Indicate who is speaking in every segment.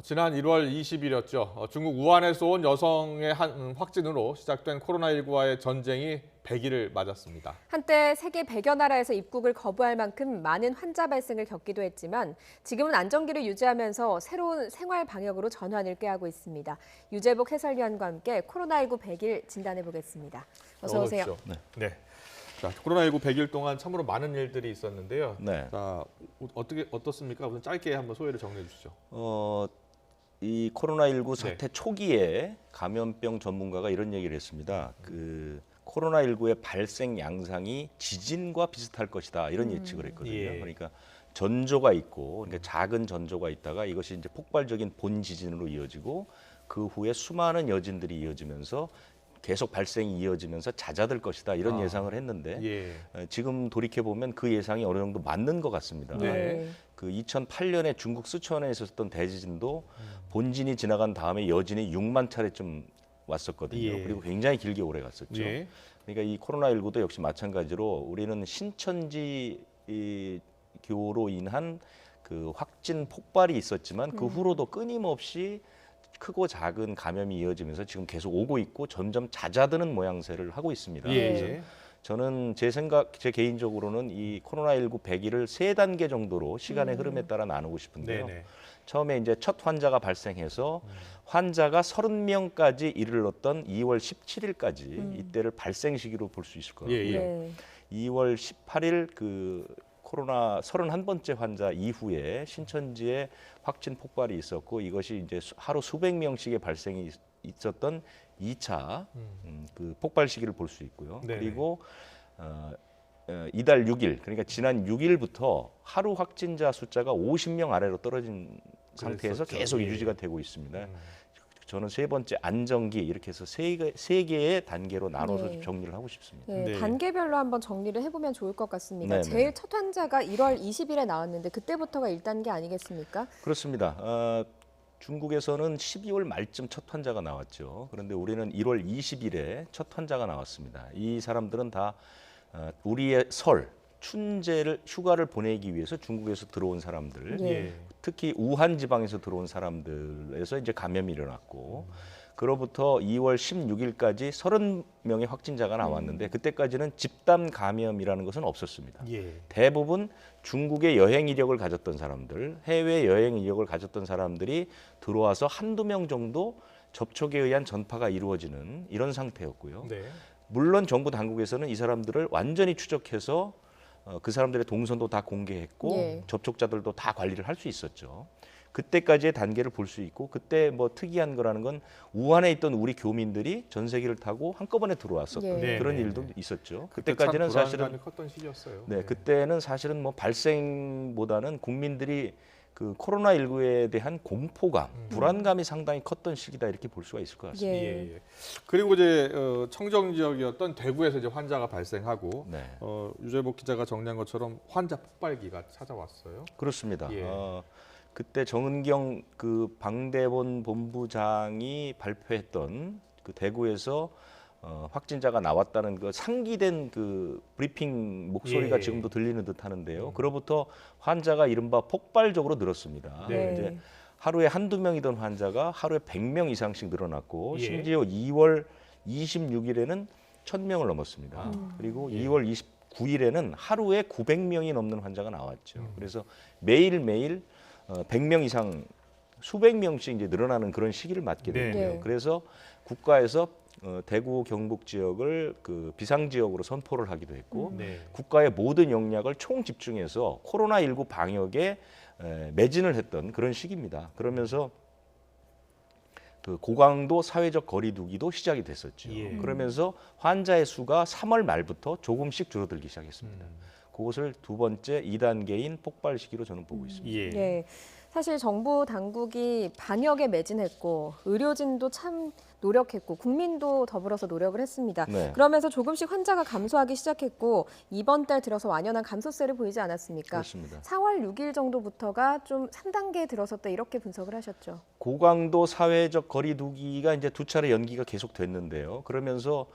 Speaker 1: 지난 1월 20일이었죠. 중국 우한에서 온 여성의 확진으로 시작된 코로나19와의 전쟁이 100일을 맞았습니다.
Speaker 2: 한때 세계 100여 나라에서 입국을 거부할 만큼 많은 환자 발생을 겪기도 했지만 지금은 안정기를 유지하면서 새로운 생활 방역으로 전환을 꾀하고 있습니다. 유재복 해설위원과 함께 코로나19 100일 진단해 보겠습니다. 어서 오세요.
Speaker 1: 네. 자, 코로나19 100일 동안 참으로 많은 일들이 있었는데요.
Speaker 3: 네.
Speaker 1: 자, 어떻습니까? 우선 짧게 한번 소회를 정리해 주시죠.
Speaker 3: 이 코로나19 사태
Speaker 1: 네.
Speaker 3: 초기에 감염병 전문가가 이런 얘기를 했습니다. 그 코로나19의 발생 양상이 지진과 비슷할 것이다. 이런 예측을 했거든요.
Speaker 1: 예.
Speaker 3: 그러니까 전조가 있고, 그러니까 작은 전조가 있다가 이것이 이제 폭발적인 본 지진으로 이어지고 그 후에 수많은 여진들이 이어지면서 계속 발생이 이어지면서 잦아들 것이다. 이런 예상을 했는데 지금 돌이켜 보면 그 예상이 어느 정도 맞는 것 같습니다.
Speaker 1: 네.
Speaker 3: 그 2008년에 중국 쓰촨에 있었던 대지진도 본진이 지나간 다음에 여진이 6만 차례쯤 왔었거든요.
Speaker 1: 예.
Speaker 3: 그리고 굉장히 길게 오래 갔었죠.
Speaker 1: 예.
Speaker 3: 그러니까 이 코로나19도 역시 마찬가지로 우리는 신천지 교로 인한 그 확진 폭발이 있었지만 그 후로도 끊임없이 크고 작은 감염이 이어지면서 지금 계속 오고 있고 점점 잦아드는 모양새를 하고 있습니다.
Speaker 1: 예.
Speaker 3: 저는 제 개인적으로는 이 코로나19 100일을 3단계 정도로 시간의 흐름에 따라 나누고 싶은데요.
Speaker 1: 네네.
Speaker 3: 처음에 이제 첫 환자가 발생해서 환자가 30명까지 이르렀던 2월 17일까지 이때를 발생 시기로 볼 수 있을 것 같고요.
Speaker 2: 네.
Speaker 3: 2월 18일 그 코로나 31번째 환자 이후에 신천지에 확진 폭발이 있었고 이것이 이제 하루 수백 명씩의 발생이 있었던 2차 그 폭발 시기를 볼 수 있고요.
Speaker 1: 네네.
Speaker 3: 그리고 이달 6일 그러니까 지난 6일부터 하루 확진자 숫자가 50명 아래로 떨어진 상태에서
Speaker 1: 그랬었죠.
Speaker 3: 계속
Speaker 1: 예.
Speaker 3: 유지가 되고 있습니다. 저는 세 번째 안정기 이렇게 해서 세 개의 단계로 나눠서
Speaker 2: 네.
Speaker 3: 정리를 하고 싶습니다.
Speaker 2: 네,
Speaker 1: 네.
Speaker 2: 단계별로 한번 정리를 해보면 좋을 것 같습니다.
Speaker 3: 네,
Speaker 2: 제일 첫 환자가 1월 20일에 나왔는데 그때부터가 1단계 아니겠습니까?
Speaker 3: 그렇습니다. 중국에서는 12월 말쯤 첫 환자가 나왔죠. 그런데 우리는 1월 20일에 첫 환자가 나왔습니다. 이 사람들은 다 우리의 설, 춘제를 휴가를 보내기 위해서 중국에서 들어온 사람들,
Speaker 2: 예.
Speaker 3: 특히 우한 지방에서 들어온 사람들에서 이제 감염이 일어났고 그로부터 2월 16일까지 30명의 확진자가 나왔는데 그때까지는 집단 감염이라는 것은 없었습니다.
Speaker 1: 예.
Speaker 3: 대부분 중국의 여행 이력을 가졌던 사람들, 해외 여행 이력을 가졌던 사람들이 들어와서 한두 명 정도 접촉에 의한 전파가 이루어지는 이런 상태였고요.
Speaker 1: 네.
Speaker 3: 물론 정부 당국에서는 이 사람들을 완전히 추적해서 그 사람들의 동선도 다 공개했고
Speaker 2: 예.
Speaker 3: 접촉자들도 다 관리를 할 수 있었죠. 그때까지의 단계를 볼 수 있고 그때 뭐 특이한 거라는 건 우한에 있던 우리 교민들이 전세기를 타고 한꺼번에 들어왔었던
Speaker 2: 예.
Speaker 3: 그런
Speaker 1: 네,
Speaker 3: 일도
Speaker 1: 네.
Speaker 3: 있었죠.
Speaker 1: 그때
Speaker 3: 그때까지는
Speaker 1: 참
Speaker 3: 사실은
Speaker 1: 불안감이 컸던 시기였어요.
Speaker 3: 네, 그때는 사실은 뭐 발생보다는 국민들이 그 코로나19에 대한 공포감, 불안감이 상당히 컸던 시기다 이렇게 볼 수가 있을 것 같습니다.
Speaker 2: 예.
Speaker 1: 예. 그리고 이제 청정 지역이었던 대구에서 이제 환자가 발생하고
Speaker 3: 네.
Speaker 1: 유재복 기자가 정리한 것처럼 환자 폭발기가 찾아왔어요.
Speaker 3: 그렇습니다.
Speaker 1: 예.
Speaker 3: 그때 정은경 그 방대본 본부장이 발표했던 그 대구에서 확진자가 나왔다는 그 상기된 그 브리핑 목소리가
Speaker 1: 예.
Speaker 3: 지금도 들리는 듯하는데요. 그로부터 환자가 이른바 폭발적으로 늘었습니다.
Speaker 1: 네.
Speaker 3: 이제 하루에 한두 명이던 환자가 하루에 100명 이상씩 늘어났고
Speaker 1: 예.
Speaker 3: 심지어 2월 26일에는 1000명을 넘었습니다. 그리고
Speaker 1: 예.
Speaker 3: 2월 29일에는 하루에 900명이 넘는 환자가 나왔죠. 그래서 매일매일 100명 이상 수백 명씩 이제 늘어나는 그런 시기를 맞게
Speaker 1: 네.
Speaker 3: 됐고요.
Speaker 2: 네.
Speaker 3: 그래서 국가에서 대구 경북 지역을 그 비상 지역으로 선포를 하기도 했고
Speaker 1: 네.
Speaker 3: 국가의 모든 역량을 총 집중해서 코로나19 방역에 매진을 했던 그런 시기입니다. 그러면서 그 고강도 사회적 거리두기도 시작이 됐었죠.
Speaker 1: 예.
Speaker 3: 그러면서 환자의 수가 3월 말부터 조금씩 줄어들기 시작했습니다. 그것을 두 번째 2단계인 폭발 시기로 저는 보고 있습니다.
Speaker 1: 예.
Speaker 2: 네. 사실 정부 당국이 방역에 매진했고 의료진도 참 노력했고 국민도 더불어서 노력을 했습니다.
Speaker 3: 네.
Speaker 2: 그러면서 조금씩 환자가 감소하기 시작했고 이번 달 들어서 완연한 감소세를 보이지 않았습니까?
Speaker 3: 그렇습니다.
Speaker 2: 4월 6일 정도부터가 좀 3단계에 들어섰다 이렇게 분석을 하셨죠.
Speaker 3: 고강도 사회적 거리두기가 이제 두 차례 연기가 계속 됐는데요. 그러면서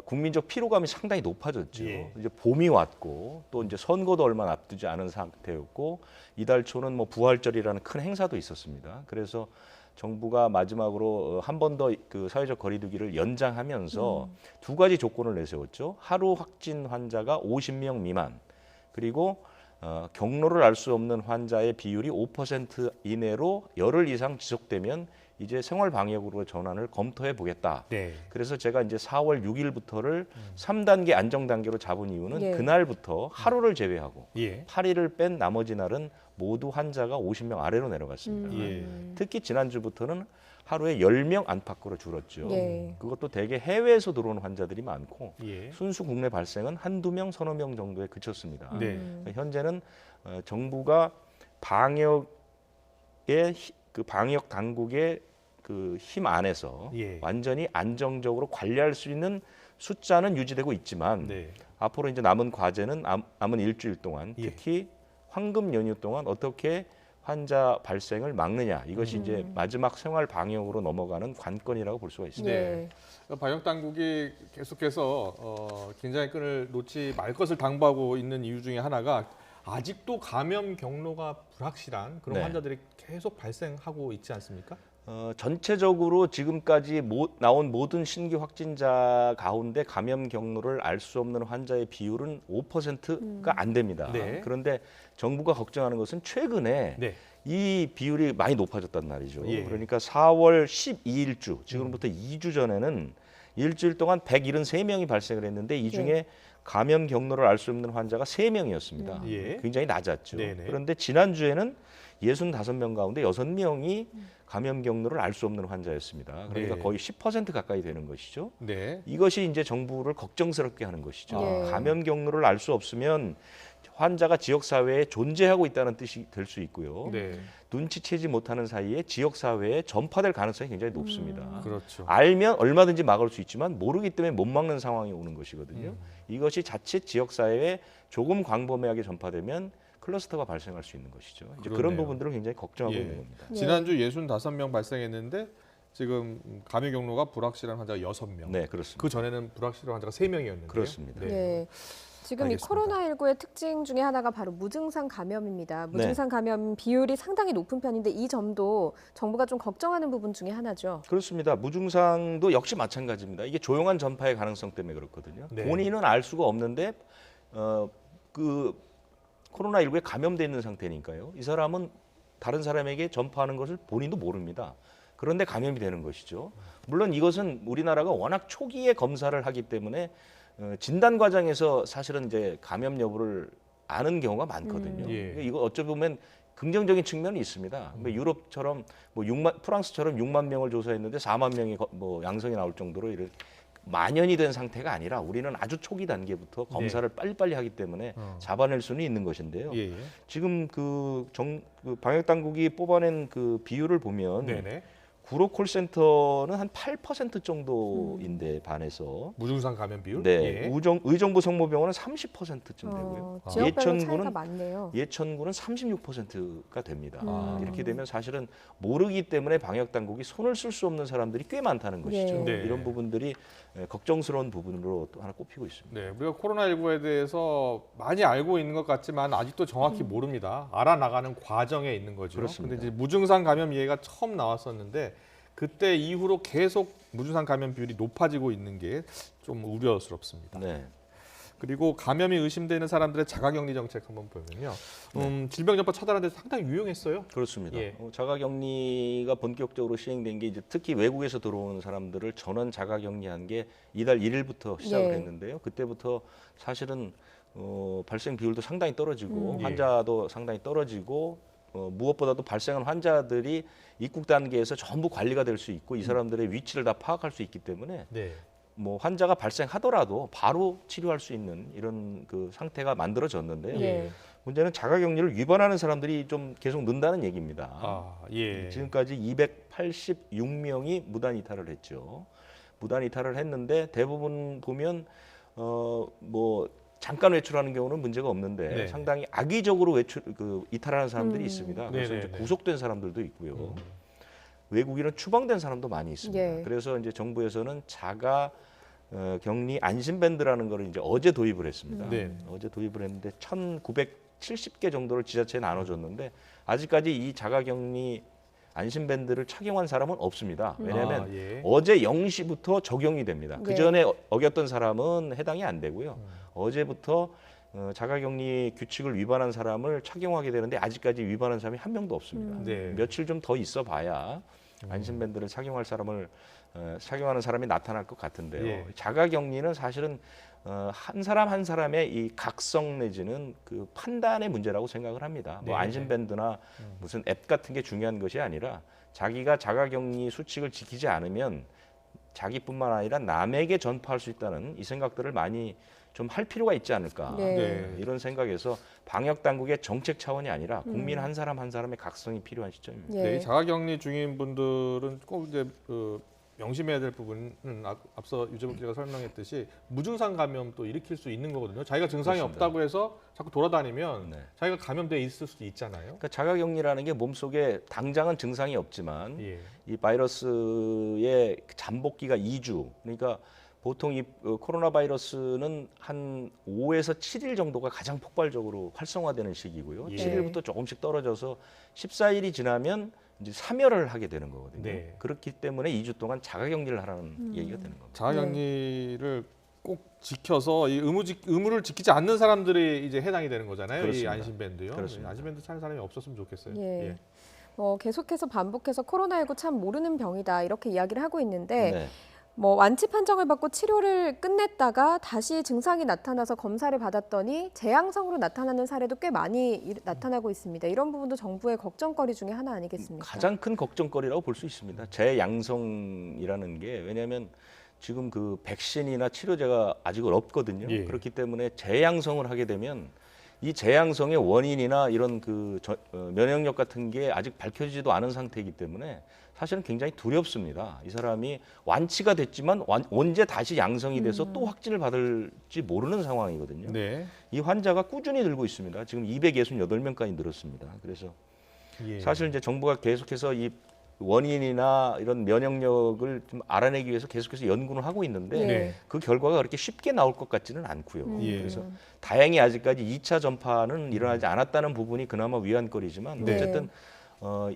Speaker 3: 국민적 피로감이 상당히 높아졌죠.
Speaker 1: 예.
Speaker 3: 이제 봄이 왔고 또 이제 선거도 얼마 앞두지 않은 상태였고 이달 초는 뭐 부활절이라는 큰 행사도 있었습니다. 그래서 정부가 마지막으로 한 번 더 그 사회적 거리두기를 연장하면서 두 가지 조건을 내세웠죠. 하루 확진 환자가 50명 미만, 그리고 경로를 알 수 없는 환자의 비율이 5% 이내로 열흘 이상 지속되면 이제 생활 방역으로 전환을 검토해 보겠다.
Speaker 1: 네.
Speaker 3: 그래서 제가 이제 4월 6일부터를 3단계 안정 단계로 잡은 이유는
Speaker 2: 예.
Speaker 3: 그날부터 하루를 제외하고
Speaker 1: 예.
Speaker 3: 8일을 뺀 나머지 날은 모두 환자가 50명 아래로 내려갔습니다.
Speaker 1: 예.
Speaker 3: 특히 지난주부터는 하루에 10명 안팎으로 줄었죠.
Speaker 2: 예.
Speaker 3: 그것도 대개 해외에서 들어오는 환자들이 많고
Speaker 1: 예.
Speaker 3: 순수 국내 발생은 한두 명, 서너 명 정도에 그쳤습니다.
Speaker 1: 네.
Speaker 3: 현재는 정부가 방역의 그 방역 당국의 그 힘 안에서
Speaker 1: 예.
Speaker 3: 완전히 안정적으로 관리할 수 있는 숫자는 유지되고 있지만
Speaker 1: 네.
Speaker 3: 앞으로 이제 남은 과제는 남은 일주일 동안
Speaker 1: 예.
Speaker 3: 특히 황금 연휴 동안 어떻게 환자 발생을 막느냐, 이것이 이제 마지막 생활 방역으로 넘어가는 관건이라고 볼 수가 있습니다.
Speaker 2: 예.
Speaker 1: 방역 당국이 계속해서 긴장의 끈을 놓지 말 것을 당부하고 있는 이유 중에 하나가 아직도 감염 경로가 불확실한 그런
Speaker 3: 네.
Speaker 1: 환자들이 계속 발생하고 있지 않습니까?
Speaker 3: 전체적으로 지금까지 나온 모든 신규 확진자 가운데 감염 경로를 알 수 없는 환자의 비율은 5%가 안 됩니다.
Speaker 1: 네.
Speaker 3: 그런데 정부가 걱정하는 것은 최근에
Speaker 1: 네.
Speaker 3: 이 비율이 많이 높아졌단 말이죠.
Speaker 1: 예.
Speaker 3: 그러니까 4월 12일주, 지금부터 2주 전에는 일주일 동안 173명이 발생을 했는데 이 중에 감염 경로를 알 수 없는 환자가 3명이었습니다.
Speaker 1: 예.
Speaker 3: 굉장히 낮았죠.
Speaker 1: 네네.
Speaker 3: 그런데 지난주에는 65명 가운데 6명이 감염 경로를 알 수 없는 환자였습니다. 그러니까
Speaker 1: 네.
Speaker 3: 거의 10% 가까이 되는 것이죠.
Speaker 1: 네.
Speaker 3: 이것이 이제 정부를 걱정스럽게 하는 것이죠.
Speaker 2: 예.
Speaker 3: 감염 경로를 알 수 없으면 환자가 지역 사회에 존재하고 있다는 뜻이 될 수 있고요.
Speaker 1: 네.
Speaker 3: 눈치채지 못하는 사이에 지역 사회에 전파될 가능성이 굉장히 높습니다.
Speaker 1: 그렇죠.
Speaker 3: 알면 얼마든지 막을 수 있지만 모르기 때문에 못 막는 상황이 오는 것이거든요. 이것이 자칫 지역 사회에 조금 광범위하게 전파되면 클러스터가 발생할 수 있는 것이죠. 이제 그런
Speaker 1: 그러네요.
Speaker 3: 부분들을 굉장히 걱정하고
Speaker 1: 예.
Speaker 3: 있는 겁니다.
Speaker 1: 지난주 65명 발생했는데 지금 감염 경로가 불확실한 환자가 6명.
Speaker 3: 네, 그렇습니다.
Speaker 1: 그 전에는 불확실한 환자가 3명이었는데요.
Speaker 3: 그렇습니다.
Speaker 1: 네.
Speaker 2: 예. 지금
Speaker 1: 알겠습니다.
Speaker 2: 이 코로나19의 특징 중에 하나가 바로 무증상 감염입니다. 무증상 감염 비율이 상당히 높은 편인데 이 점도 정부가 좀 걱정하는 부분 중에 하나죠.
Speaker 3: 그렇습니다. 무증상도 역시 마찬가지입니다. 이게 조용한 전파의 가능성 때문에 그렇거든요.
Speaker 1: 네.
Speaker 3: 본인은 알 수가 없는데 그 코로나19에 감염돼 있는 상태니까요. 이 사람은 다른 사람에게 전파하는 것을 본인도 모릅니다. 그런데 감염이 되는 것이죠. 물론 이것은 우리나라가 워낙 초기에 검사를 하기 때문에 진단 과정에서 사실은 이제 감염 여부를 아는 경우가 많거든요.
Speaker 1: 예.
Speaker 3: 이거 어찌 보면 긍정적인 측면이 있습니다. 뭐 유럽처럼 뭐 프랑스처럼 6만 명을 조사했는데 4만 명이 뭐 양성이 나올 정도로 이런 만연이 된 상태가 아니라 우리는 아주 초기 단계부터 검사를 빨리빨리 하기 때문에 잡아낼 수는 있는 것인데요.
Speaker 1: 예. 예.
Speaker 3: 지금 그 방역 당국이 뽑아낸 그 비율을 보면
Speaker 1: 네네.
Speaker 3: 구로 콜센터는 한 8% 정도인데 반에서
Speaker 1: 무증상 감염 비율?
Speaker 3: 네,
Speaker 1: 예.
Speaker 3: 의정부 성모병원은 30%쯤 되고요.
Speaker 2: 지역별로 차이가 많네요.
Speaker 3: 예천구는 36%가 됩니다.
Speaker 1: 아.
Speaker 3: 이렇게 되면 사실은 모르기 때문에 방역 당국이 손을 쓸 수 없는 사람들이 꽤 많다는 것이죠.
Speaker 1: 네.
Speaker 3: 이런 부분들이 걱정스러운 부분으로 또 하나 꼽히고 있습니다.
Speaker 1: 네, 우리가 코로나19에 대해서 많이 알고 있는 것 같지만 아직도 정확히 모릅니다. 알아나가는 과정에 있는 거죠.
Speaker 3: 그렇습니다.
Speaker 1: 근데 이제 무증상 감염 얘기가 처음 나왔었는데 그때 이후로 계속 무증상 감염 비율이 높아지고 있는 게 좀 우려스럽습니다.
Speaker 3: 네.
Speaker 1: 그리고 감염이 의심되는 사람들의 자가격리 정책 한번 보면요. 질병전파 차단하는 데 상당히 유용했어요.
Speaker 3: 그렇습니다.
Speaker 1: 예.
Speaker 3: 자가격리가 본격적으로 시행된 게 이제 특히 외국에서 들어오는 사람들을 전원 자가격리한 게 이달 1일부터 시작을
Speaker 2: 예.
Speaker 3: 했는데요. 그때부터 사실은 발생 비율도 상당히 떨어지고
Speaker 1: 예.
Speaker 3: 환자도 상당히 떨어지고 무엇보다도 발생한 환자들이 입국 단계에서 전부 관리가 될 수 있고 이 사람들의 위치를 다 파악할 수 있기 때문에
Speaker 1: 네.
Speaker 3: 뭐 환자가 발생하더라도 바로 치료할 수 있는 이런 그 상태가 만들어졌는데요.
Speaker 2: 예.
Speaker 3: 문제는 자가격리를 위반하는 사람들이 좀 계속 는다는 얘기입니다.
Speaker 1: 아, 예.
Speaker 3: 지금까지 286명이 무단 이탈을 했죠. 무단 이탈을 했는데 대부분 보면 뭐 잠깐 외출하는 경우는 문제가 없는데
Speaker 1: 네.
Speaker 3: 상당히 악의적으로 이탈하는 사람들이 있습니다. 그래서
Speaker 1: 네네네.
Speaker 3: 이제 구속된 사람들도 있고요. 외국인은 추방된 사람도 많이 있습니다.
Speaker 2: 예.
Speaker 3: 그래서 이제 정부에서는 자가 격리 안심밴드라는 거를 이제 어제 도입을 했습니다.
Speaker 1: 네.
Speaker 3: 어제 도입을 했는데 1,970개 정도를 지자체에 나눠줬는데 아직까지 이 자가격리 안심밴드를 착용한 사람은 없습니다. 왜냐하면
Speaker 1: 예.
Speaker 3: 어제 0시부터 적용이 됩니다. 그
Speaker 2: 네.
Speaker 3: 전에 어겼던 사람은 해당이 안 되고요. 어제부터 자가격리 규칙을 위반한 사람을 착용하게 되는데 아직까지 위반한 사람이 한 명도 없습니다.
Speaker 1: 네.
Speaker 3: 며칠 좀 더 있어 봐야 안심밴드를 착용할 사람을 착용하는 사람이 나타날 것 같은데요.
Speaker 1: 예.
Speaker 3: 자가격리는 사실은 한 사람 한 사람의 이 각성 내지는 그 판단의 문제라고 생각을 합니다. 뭐
Speaker 1: 네.
Speaker 3: 안심밴드나 무슨 앱 같은 게 중요한 것이 아니라 자기가 자가격리 수칙을 지키지 않으면 자기뿐만 아니라 남에게 전파할 수 있다는 이 생각들을 많이 좀 할 필요가 있지 않을까.
Speaker 2: 네.
Speaker 3: 이런 생각에서 방역 당국의 정책 차원이 아니라 국민 한 사람 한 사람의 각성이 필요한 시점입니다.
Speaker 2: 예.
Speaker 1: 네, 이 자가격리 중인 분들은 꼭 이제 명심해야 될 부분은 앞서 유재복 기자가 설명했듯이 무증상 감염도 일으킬 수 있는 거거든요. 자기가 증상이
Speaker 3: 그렇습니다.
Speaker 1: 없다고 해서 자꾸 돌아다니면
Speaker 3: 네.
Speaker 1: 자기가 감염돼 있을 수도 있잖아요.
Speaker 3: 그러니까 자가격리라는 게 몸속에 당장은 증상이 없지만
Speaker 1: 예.
Speaker 3: 이 바이러스의 잠복기가 2주. 그러니까 보통 이 코로나 바이러스는 한 5에서 7일 정도가 가장 폭발적으로 활성화되는 시기고요.
Speaker 1: 예.
Speaker 3: 7일부터 조금씩 떨어져서 14일이 지나면 이제 사멸을 하게 되는 거거든요.
Speaker 1: 네.
Speaker 3: 그렇기 때문에 2주 동안 자가격리를 하라는 얘기가 되는 겁니다.
Speaker 1: 자가격리를 꼭 지켜서 이 의무를 지키지 않는 사람들이 이제 해당이 되는 거잖아요.
Speaker 3: 그렇습니다.
Speaker 1: 이 안심밴드요.
Speaker 3: 그렇습니다.
Speaker 1: 안심밴드 차는 사람이 없었으면 좋겠어요.
Speaker 2: 예. 계속해서 반복해서 코로나19 참 모르는 병이다 이렇게 이야기를 하고 있는데
Speaker 3: 네.
Speaker 2: 완치 판정을 받고 치료를 끝냈다가 다시 증상이 나타나서 검사를 받았더니 재양성으로 나타나는 사례도 꽤 많이 나타나고 있습니다. 이런 부분도 정부의 걱정거리 중에 하나 아니겠습니까?
Speaker 3: 가장 큰 걱정거리라고 볼 수 있습니다. 재양성이라는 게 왜냐하면 지금 그 백신이나 치료제가 아직은 없거든요.
Speaker 1: 예.
Speaker 3: 그렇기 때문에 재양성을 하게 되면 이 재양성의 원인이나 이런 면역력 같은 게 아직 밝혀지지도 않은 상태이기 때문에 사실은 굉장히 두렵습니다. 이 사람이 완치가 됐지만 언제 다시 양성이 돼서 또 확진을 받을지 모르는 상황이거든요.
Speaker 1: 네.
Speaker 3: 이 환자가 꾸준히 늘고 있습니다. 지금 268명까지 늘었습니다. 그래서
Speaker 1: 예.
Speaker 3: 사실 이제 정부가 계속해서 이 원인이나 이런 면역력을 좀 알아내기 위해서 계속해서 연구는 하고 있는데
Speaker 1: 네.
Speaker 3: 그 결과가 그렇게 쉽게 나올 것 같지는 않고요.
Speaker 1: 예.
Speaker 3: 그래서 다행히 아직까지 2차 전파는 일어나지 않았다는 부분이 그나마 위안거리지만
Speaker 2: 네.
Speaker 3: 어쨌든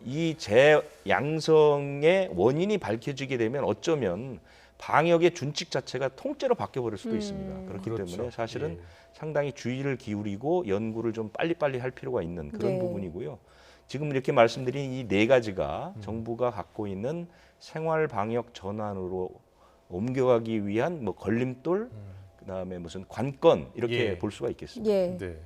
Speaker 3: 이 재양성의 원인이 밝혀지게 되면 어쩌면 방역의 준칙 자체가 통째로 바뀌어버릴 수도 있습니다. 그렇기
Speaker 1: 그렇죠.
Speaker 3: 때문에 사실은
Speaker 1: 예.
Speaker 3: 상당히 주의를 기울이고 연구를 좀 빨리빨리 할 필요가 있는 그런
Speaker 2: 네.
Speaker 3: 부분이고요. 지금 이렇게 말씀드린 이 네 가지가 정부가 갖고 있는 생활 방역 전환으로 옮겨가기 위한 뭐 걸림돌, 그다음에 무슨 관건 이렇게
Speaker 1: 예.
Speaker 3: 볼 수가 있겠습니다.
Speaker 2: 예.
Speaker 1: 네.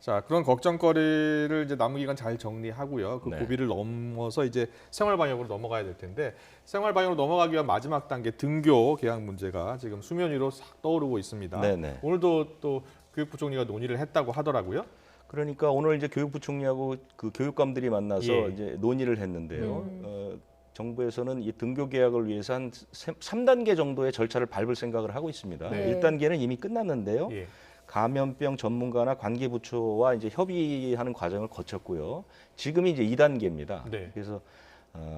Speaker 1: 자, 그런 걱정거리를 이제 남은 기간 잘 정리하고요. 그
Speaker 3: 네.
Speaker 1: 고비를 넘어서 이제 생활 방역으로 넘어가야 될 텐데 생활 방역으로 넘어가기 위한 마지막 단계 등교 개학 문제가 지금 수면 위로 싹 떠오르고 있습니다.
Speaker 3: 네네.
Speaker 1: 오늘도 또 교육부 총리가 논의를 했다고 하더라고요.
Speaker 3: 그러니까 오늘 이제 교육부 총리하고 그 교육감들이 만나서
Speaker 1: 예.
Speaker 3: 이제 논의를 했는데요. 정부에서는 이 등교 계약을 위해서 한 3단계 정도의 절차를 밟을 생각을 하고 있습니다.
Speaker 2: 네.
Speaker 3: 1단계는 이미 끝났는데요.
Speaker 1: 예.
Speaker 3: 감염병 전문가나 관계부처와 이제 협의하는 과정을 거쳤고요. 지금이 이제 2단계입니다.
Speaker 1: 네.
Speaker 3: 그래서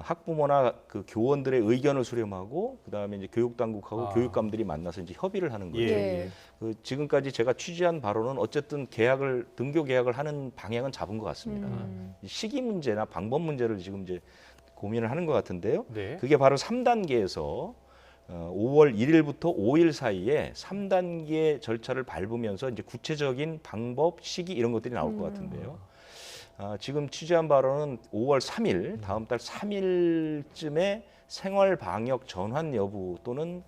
Speaker 3: 학부모나 그 교원들의 의견을 수렴하고 그다음에 이제 교육 당국하고
Speaker 1: 아.
Speaker 3: 교육감들이 만나서 이제 협의를 하는 거죠.
Speaker 1: 예.
Speaker 2: 네.
Speaker 3: 그 지금까지 제가 취재한 바로는 어쨌든 등교 계약을 하는 방향은 잡은 것 같습니다. 이 시기 문제나 방법 문제를 지금 이제 고민을 하는 것 같은데요.
Speaker 1: 네.
Speaker 3: 그게 바로 3단계에서 5월 1일부터 5일 사이에 3단계 절차를 밟으면서 이제 구체적인 방법, 시기 이런 것들이 나올 것 같은데요. 지금 취재한 바로는 5월 3일, 다음 달 3일쯤에 생활 방역 전환 여부 또는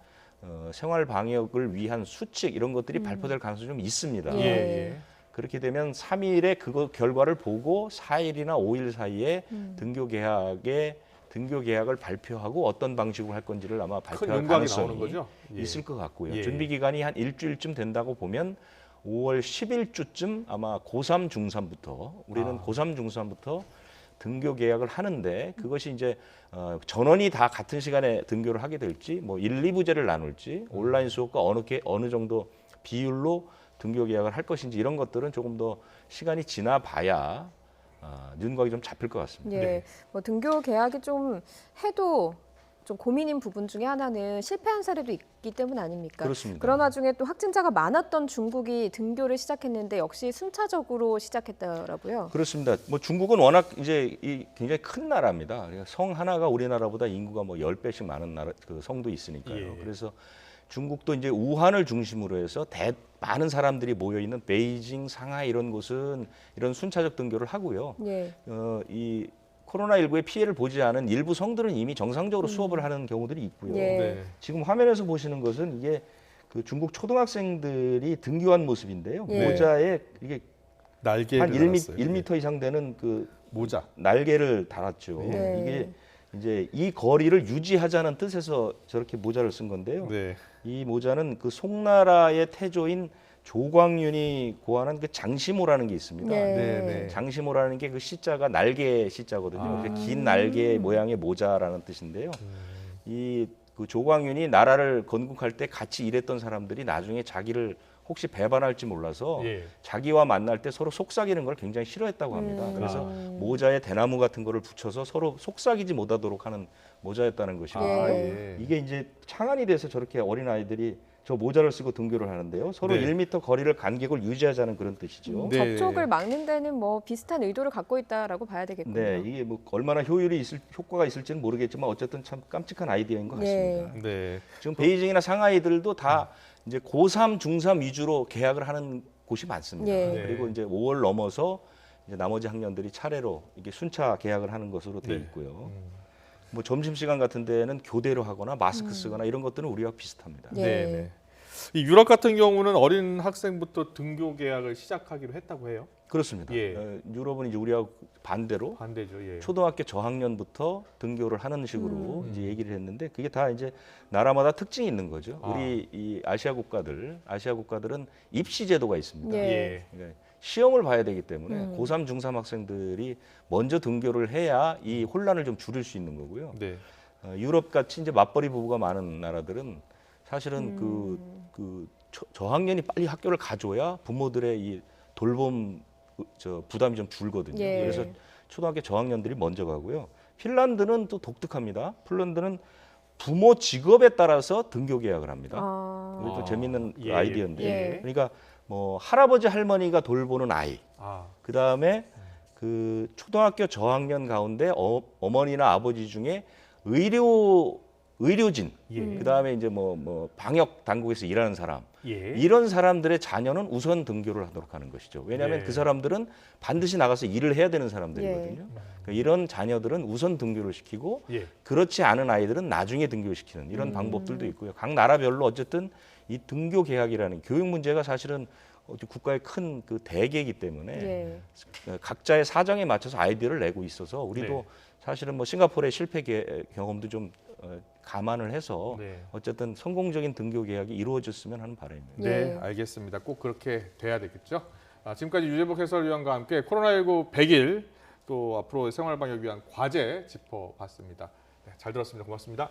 Speaker 3: 생활 방역을 위한 수칙 이런 것들이 발표될 가능성이 좀 있습니다.
Speaker 1: 예. 예.
Speaker 3: 그렇게 되면 3일에 그거 결과를 보고 4일이나 5일 사이에 등교 계약을 발표하고 어떤 방식으로 할 건지를 아마
Speaker 1: 큰
Speaker 3: 발표할
Speaker 1: 윤곽이
Speaker 3: 가능성이
Speaker 1: 나오는 거죠. 예.
Speaker 3: 있을 것 같고요.
Speaker 1: 예.
Speaker 3: 준비 기간이 한 일주일쯤 된다고 보면 5월 10일쯤 아마 고3 중3부터 우리는 고3 중3부터 등교 계약을 하는데 그것이 이제 전원이 다 같은 시간에 등교를 하게 될지 뭐 1, 2부제를 나눌지 온라인 수업과 어느 정도 비율로 등교 계약을 할 것인지 이런 것들은 조금 더 시간이 지나 봐야 윤곽이 좀 잡힐 것 같습니다.
Speaker 2: 예. 등교 계약이 좀 해도 좀 고민인 부분 중에 하나는 실패한 사례도 있기 때문 아닙니까?
Speaker 3: 그렇습니다.
Speaker 2: 그런 와중에 또 확진자가 많았던 중국이 등교를 시작했는데 역시 순차적으로 시작했더라고요.
Speaker 3: 그렇습니다. 뭐 중국은 워낙 이제 굉장히 큰 나라입니다. 그러니까 성 하나가 우리나라보다 인구가 뭐 10배씩 많은 나라 그 성도 있으니까요.
Speaker 1: 예.
Speaker 3: 그래서 중국도 이제 우한을 중심으로 해서 많은 사람들이 모여 있는 베이징, 상하이 이런 곳은 이런 순차적 등교를 하고요.
Speaker 2: 예.
Speaker 3: 이 코로나19의 피해를 보지 않은 일부 성들은 이미 정상적으로 수업을 하는 경우들이 있고요.
Speaker 2: 예.
Speaker 1: 네.
Speaker 3: 지금 화면에서 보시는 것은 이게 그 중국 초등학생들이 등교한 모습인데요.
Speaker 2: 예.
Speaker 3: 모자에 이게
Speaker 1: 날개를
Speaker 3: 한
Speaker 1: 달았어요.
Speaker 3: 1m 이상 되는 그
Speaker 1: 모자.
Speaker 3: 날개를 달았죠.
Speaker 2: 네.
Speaker 3: 이게 이제 이 거리를 유지하자는 뜻에서 저렇게 모자를 쓴 건데요.
Speaker 1: 네.
Speaker 3: 이 모자는 그 송나라의 태조인 조광윤이 고안한 그 장시모라는 게 있습니다.
Speaker 2: 네.
Speaker 1: 네, 네.
Speaker 3: 장시모라는 게 그 시자가 날개 시자거든요.
Speaker 1: 아.
Speaker 3: 그래서 긴 날개 모양의 모자라는 뜻인데요. 이 그 조광윤이 나라를 건국할 때 같이 일했던 사람들이 나중에 자기를 혹시 배반할지 몰라서
Speaker 1: 예.
Speaker 3: 자기와 만날 때 서로 속삭이는 걸 굉장히 싫어했다고 합니다. 그래서 모자에 대나무 같은 거를 붙여서 서로 속삭이지 못하도록 하는 모자였다는 것이고
Speaker 1: 아,
Speaker 2: 예.
Speaker 1: 예.
Speaker 3: 이게 이제 창안이 돼서 저렇게 어린 아이들이 저 모자를 쓰고 등교를 하는데요. 서로
Speaker 1: 네.
Speaker 3: 1m 거리를 간격을 유지하자는 그런 뜻이죠.
Speaker 1: 네.
Speaker 2: 접촉을 막는 데는 뭐 비슷한 의도를 갖고 있다라고 봐야 되겠군요.
Speaker 3: 네, 이게 뭐 얼마나 효과가 있을지는 모르겠지만 어쨌든 참 깜찍한 아이디어인 것 같습니다.
Speaker 2: 네.
Speaker 1: 네.
Speaker 3: 지금 베이징이나 상하이들도 다 이제 고3, 중3 위주로 개학을 하는 곳이 많습니다.
Speaker 2: 예.
Speaker 3: 그리고 이제 5월 넘어서 이제 나머지 학년들이 차례로 이게 순차 개학을 하는 것으로 돼
Speaker 1: 네.
Speaker 3: 있고요. 뭐 점심 시간 같은 데는 교대로 하거나 마스크 쓰거나 이런 것들은 우리와 비슷합니다.
Speaker 2: 예.
Speaker 1: 네. 네. 이 유럽 같은 경우는 어린 학생부터 등교 계약을 시작하기로 했다고 해요.
Speaker 3: 그렇습니다.
Speaker 1: 예.
Speaker 3: 유럽은 이제 우리하고 반대로
Speaker 1: 반대죠. 예.
Speaker 3: 초등학교 저학년부터 등교를 하는 식으로 이제 얘기를 했는데 그게 다 이제 나라마다 특징이 있는 거죠.
Speaker 1: 아.
Speaker 3: 우리 이 아시아 국가들은 입시 제도가 있습니다.
Speaker 2: 예.
Speaker 1: 예.
Speaker 3: 그러니까 시험을 봐야 되기 때문에 고3, 중3 학생들이 먼저 등교를 해야 이 혼란을 좀 줄일 수 있는 거고요.
Speaker 1: 네.
Speaker 3: 유럽 같이 이제 맞벌이 부부가 많은 나라들은 사실은 저학년이 빨리 학교를 가줘야 부모들의 이 돌봄 부담이 좀 줄거든요.
Speaker 2: 예.
Speaker 3: 그래서 초등학교 저학년들이 먼저 가고요. 핀란드는 또 독특합니다. 핀란드는 부모 직업에 따라서 등교 계약을 합니다.
Speaker 2: 아.
Speaker 3: 이것도 재밌는
Speaker 1: 예,
Speaker 3: 아이디어인데,
Speaker 2: 예.
Speaker 3: 그러니까 뭐 할아버지 할머니가 돌보는 아이,
Speaker 1: 아.
Speaker 3: 그 다음에 그 초등학교 저학년 가운데 어머니나 아버지 중에 의료진,
Speaker 1: 예.
Speaker 3: 그 다음에 이제 뭐 방역 당국에서 일하는 사람,
Speaker 1: 예.
Speaker 3: 이런 사람들의 자녀는 우선 등교를 하도록 하는 것이죠. 왜냐하면
Speaker 1: 예.
Speaker 3: 그 사람들은 반드시 나가서 일을 해야 되는 사람들이거든요. 그러니까 이런 자녀들은 우선 등교를 시키고
Speaker 1: 예.
Speaker 3: 그렇지 않은 아이들은 나중에 등교시키는 이런 방법들도 있고요. 각 나라별로 어쨌든 이 등교 계약이라는 교육 문제가 사실은 국가의 큰 그 대계이기 때문에
Speaker 2: 예.
Speaker 3: 각자의 사정에 맞춰서 아이디어를 내고 있어서 우리도
Speaker 1: 네.
Speaker 3: 사실은 뭐 싱가포르의 실패 경험도 좀 감안을 해서
Speaker 1: 네.
Speaker 3: 어쨌든 성공적인 등교 계약이 이루어졌으면 하는 바람입니다.
Speaker 1: 네,
Speaker 2: 예.
Speaker 1: 알겠습니다. 꼭 그렇게 돼야 되겠죠. 지금까지 유재복 해설위원과 함께 코로나19 100일 또 앞으로 생활 방역 위한 과제 짚어봤습니다. 네, 잘 들었습니다. 고맙습니다.